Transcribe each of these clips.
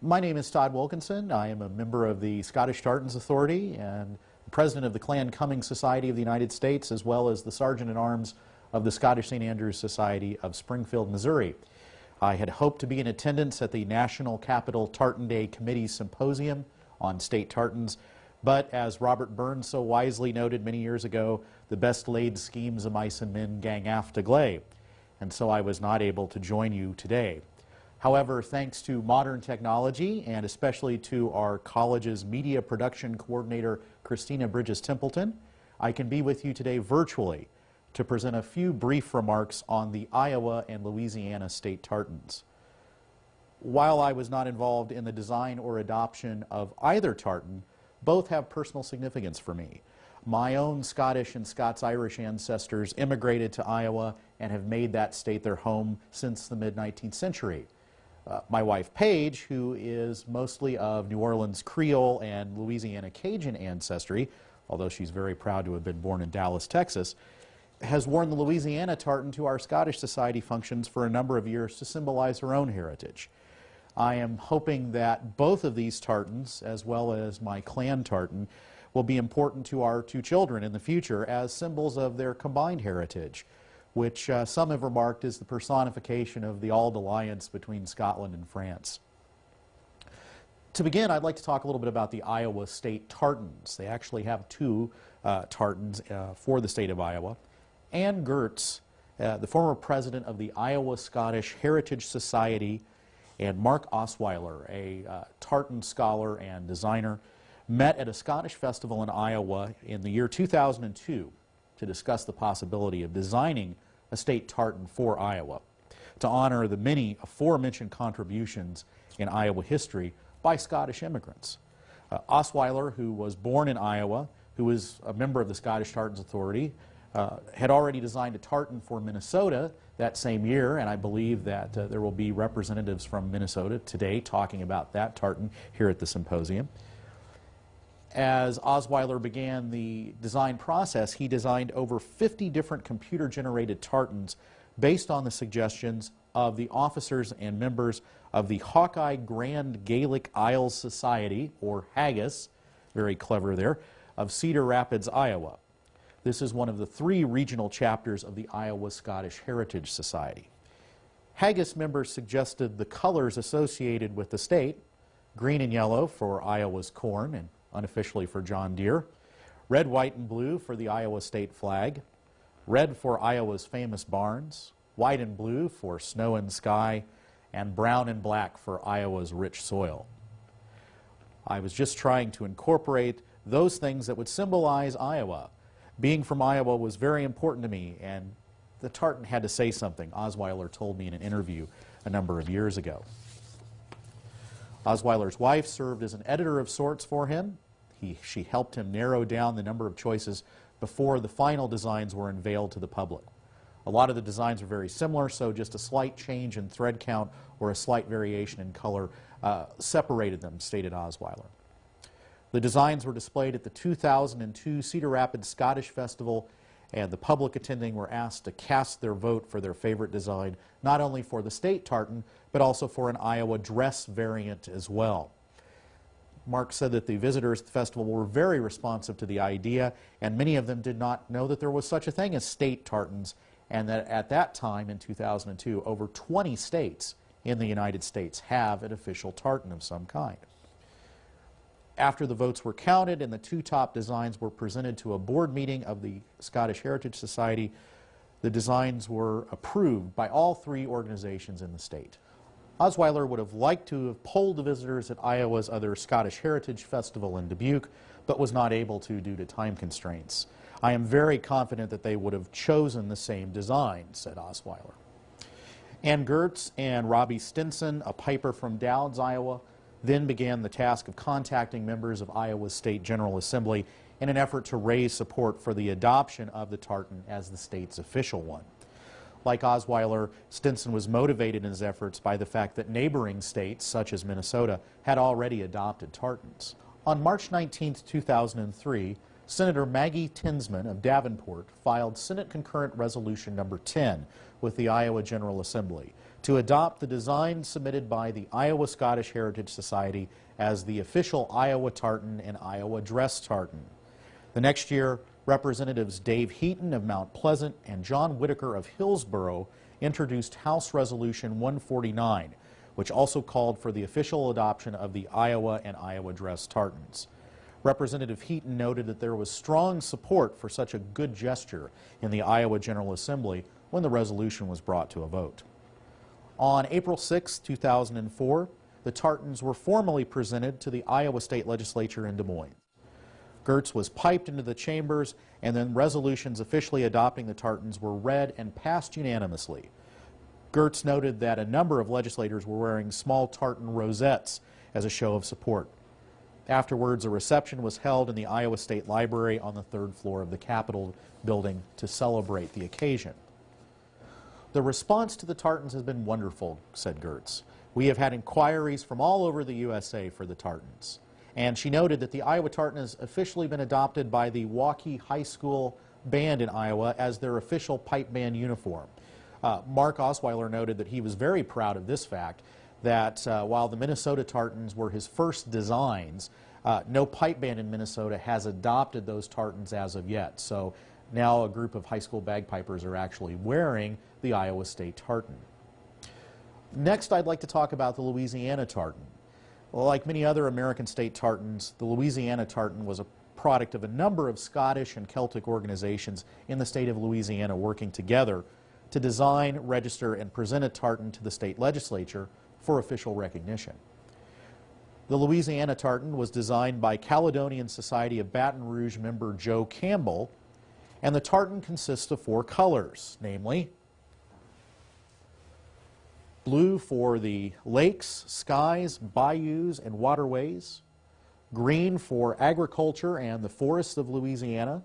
My name is Todd Wilkinson. I am a member of the Scottish Tartans Authority and president of the Clan Cumming Society of the United States, as well as the Sergeant-at-Arms of the Scottish St. Andrews Society of Springfield, Missouri. I had hoped to be in attendance at the National Capital Tartan Day Committee Symposium on state tartans, but as Robert Burns so wisely noted many years ago, the best laid schemes of mice and men gang after gley, and so I was not able to join you today. However, thanks to modern technology, and especially to our college's media production coordinator, Christina Bridges-Templeton, I can be with you today virtually to present a few brief remarks on the Iowa and Louisiana state tartans. While I was not involved in the design or adoption of either tartan, both have personal significance for me. My own Scottish and Scots-Irish ancestors immigrated to Iowa and have made that state their home since the mid-19th century. My wife, Paige, who is mostly of New Orleans Creole and Louisiana Cajun ancestry, although she's very proud to have been born in Dallas, Texas, has worn the Louisiana tartan to our Scottish Society functions for a number of years to symbolize her own heritage. I am hoping that both of these tartans, as well as my clan tartan, will be important to our two children in the future as symbols of their combined heritage, which some have remarked is the personification of the Auld Alliance between Scotland and France. To begin, I'd like to talk a little bit about the Iowa state tartans. They actually have two tartans for the state of Iowa. Ann Gertz, the former president of the Iowa Scottish Heritage Society, and Mark Osweiler, a tartan scholar and designer, met at a Scottish festival in Iowa in the year 2002 to discuss the possibility of designing a state tartan for Iowa to honor the many aforementioned contributions in Iowa history by Scottish immigrants. Osweiler, who was born in Iowa, who is a member of the Scottish Tartans Authority, had already designed a tartan for Minnesota that same year, and I believe that there will be representatives from Minnesota today talking about that tartan here at the symposium. As Osweiler began the design process, he designed over 50 different computer-generated tartans based on the suggestions of the officers and members of the Hawkeye Grand Gaelic Isles Society, or Haggis, very clever there, of Cedar Rapids, Iowa. This is one of the 3 regional chapters of the Iowa Scottish Heritage Society. Haggis members suggested the colors associated with the state: green and yellow for Iowa's corn and unofficially for John Deere, red, white, and blue for the Iowa state flag, red for Iowa's famous barns, white and blue for snow and sky, and brown and black for Iowa's rich soil. I was just trying to incorporate those things that would symbolize Iowa. Being from Iowa was very important to me, and the tartan had to say something, Osweiler told me in an interview a number of years ago. Osweiler's wife served as an editor of sorts for him. She helped him narrow down the number of choices before the final designs were unveiled to the public. A lot of the designs are very similar, so just a slight change in thread count or a slight variation in color separated them, stated Osweiler. The designs were displayed at the 2002 Cedar Rapids Scottish Festival, and the public attending were asked to cast their vote for their favorite design, not only for the state tartan, but also for an Iowa dress variant as well. Mark said that the visitors at the festival were very responsive to the idea, and many of them did not know that there was such a thing as state tartans, and that at that time, in 2002, over 20 states in the United States have an official tartan of some kind. After the votes were counted and the 2 top designs were presented to a board meeting of the Scottish Heritage Society, the designs were approved by all 3 organizations in the state. Osweiler would have liked to have polled the visitors at Iowa's other Scottish Heritage Festival in Dubuque, but was not able to due to time constraints. I am very confident that they would have chosen the same design, said Osweiler. Ann Gertz and Robbie Stinson, a piper from Dowds, Iowa, then began the task of contacting members of Iowa's State General Assembly in an effort to raise support for the adoption of the tartan as the state's official one. Like Osweiler, Stinson was motivated in his efforts by the fact that neighboring states, such as Minnesota, had already adopted tartans. On March 19, 2003, Senator Maggie Tinsman of Davenport filed Senate Concurrent Resolution number 10 with the Iowa General Assembly to adopt the design submitted by the Iowa Scottish Heritage Society as the official Iowa tartan and Iowa dress tartan. The next year, Representatives Dave Heaton of Mount Pleasant and John Whitaker of Hillsborough introduced House Resolution 149, which also called for the official adoption of the Iowa and Iowa dress tartans. Representative Heaton noted that there was strong support for such a good gesture in the Iowa General Assembly when the resolution was brought to a vote. On April 6, 2004, the tartans were formally presented to the Iowa State Legislature in Des Moines. Gertz was piped into the chambers, and then resolutions officially adopting the tartans were read and passed unanimously. Gertz noted that a number of legislators were wearing small tartan rosettes as a show of support. Afterwards, a reception was held in the Iowa State Library on the third floor of the Capitol building to celebrate the occasion. The response to the tartans has been wonderful, said Gertz. We have had inquiries from all over the USA for the tartans. And she noted that the Iowa tartan has officially been adopted by the Waukee High School band in Iowa as their official pipe band uniform. Mark Osweiler noted that he was very proud of this fact, that while the Minnesota tartans were his first designs, no pipe band in Minnesota has adopted those tartans as of yet. So now a group of high school bagpipers are actually wearing the Iowa State tartan. Next, I'd like to talk about the Louisiana tartan. Well, like many other American state tartans, the Louisiana tartan was a product of a number of Scottish and Celtic organizations in the state of Louisiana working together to design, register, and present a tartan to the state legislature for official recognition. The Louisiana tartan was designed by Caledonian Society of Baton Rouge member Joe Campbell, and the tartan consists of 4 colors, namely blue for the lakes, skies, bayous, and waterways, green for agriculture and the forests of Louisiana,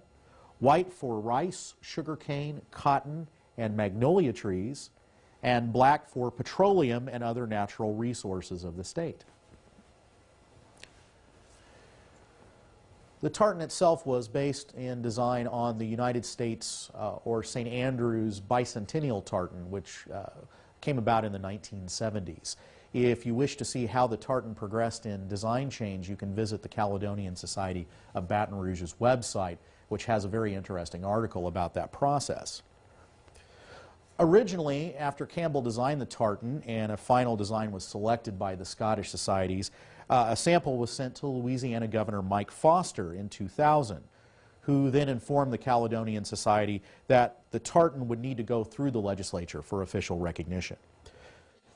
white for rice, sugarcane, cotton, and magnolia trees, and black for petroleum and other natural resources of the state. The tartan itself was based in design on the United States or St. Andrews bicentennial tartan, which came about in the 1970s. If you wish to see how the tartan progressed in design change, you can visit the Caledonian Society of Baton Rouge's website, which has a very interesting article about that process. Originally, after Campbell designed the tartan and a final design was selected by the Scottish societies, a sample was sent to Louisiana Governor Mike Foster in 2000, who then informed the Caledonian Society that the tartan would need to go through the legislature for official recognition.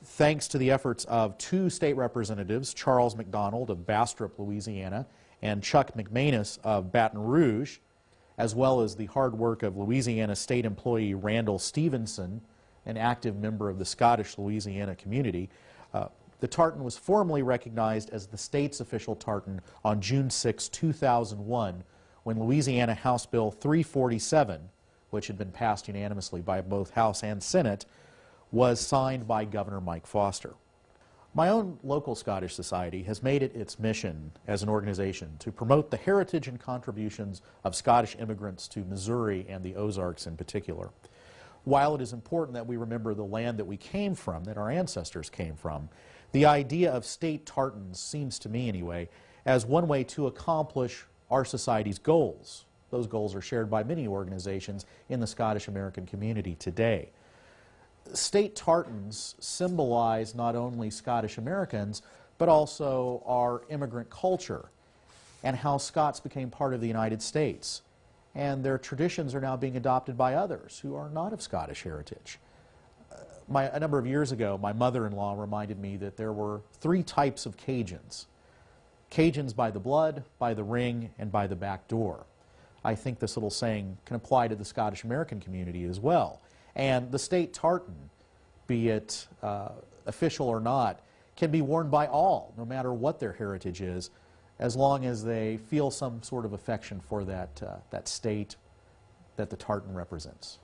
Thanks to the efforts of 2 state representatives, Charles McDonald of Bastrop, Louisiana, and Chuck McManus of Baton Rouge, as well as the hard work of Louisiana state employee Randall Stevenson, an active member of the Scottish Louisiana community, the tartan was formally recognized as the state's official tartan on June 6, 2001, when Louisiana House Bill 347, which had been passed unanimously by both House and Senate, was signed by Governor Mike Foster. My own local Scottish society has made it its mission as an organization to promote the heritage and contributions of Scottish immigrants to Missouri and the Ozarks in particular. While it is important that we remember the land that we came from, that our ancestors came from, the idea of state tartans seems to me anyway as one way to accomplish our society's goals. Those goals are shared by many organizations in the Scottish American community today. State tartans symbolize not only Scottish Americans, but also our immigrant culture and how Scots became part of the United States. And their traditions are now being adopted by others who are not of Scottish heritage. A number of years ago, my mother-in-law reminded me that there were 3 types of Cajuns. Cajuns by the blood, by the ring, and by the back door. I think this little saying can apply to the Scottish American community as well. And the state tartan, be it official or not, can be worn by all, no matter what their heritage is, as long as they feel some sort of affection for that state that the tartan represents.